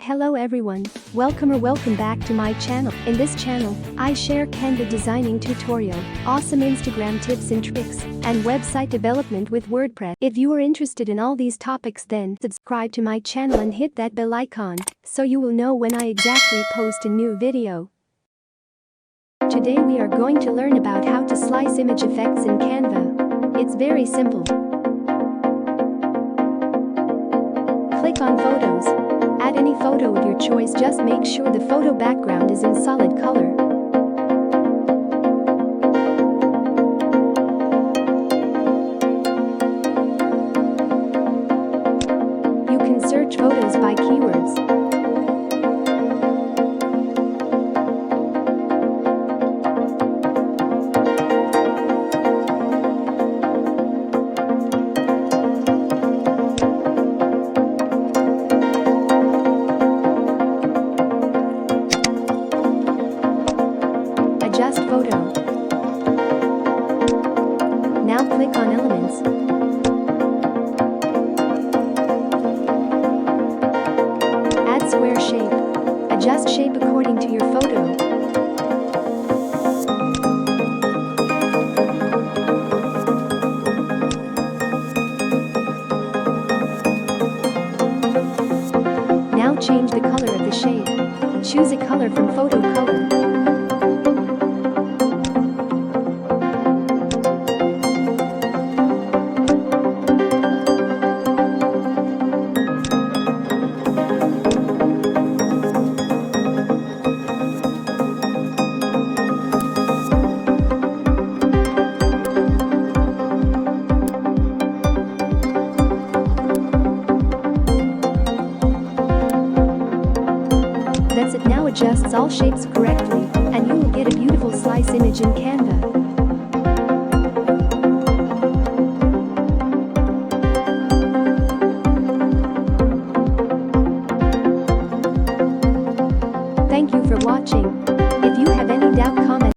Hello everyone, welcome back to my channel. In this channel, I share Canva designing tutorial, awesome Instagram tips and tricks, and website development with WordPress. If you are interested in all these topics, then subscribe to my channel and hit that bell icon so you will know when I exactly post a new video. Today we are going to learn about how to slice image effects in Canva. It's very simple. Click on Photos. Add any photo of your choice, just make sure the photo background is in solid color. You can search photos by keywords. Adjust photo. Now click on Elements. Add square shape. Adjust shape according to your photo. Now change the color of the shape. Choose a color from photo color. That's it. Now adjusts all shapes correctly, and you will get a beautiful slice image in Canva. Thank you for watching. If you have any doubt, comment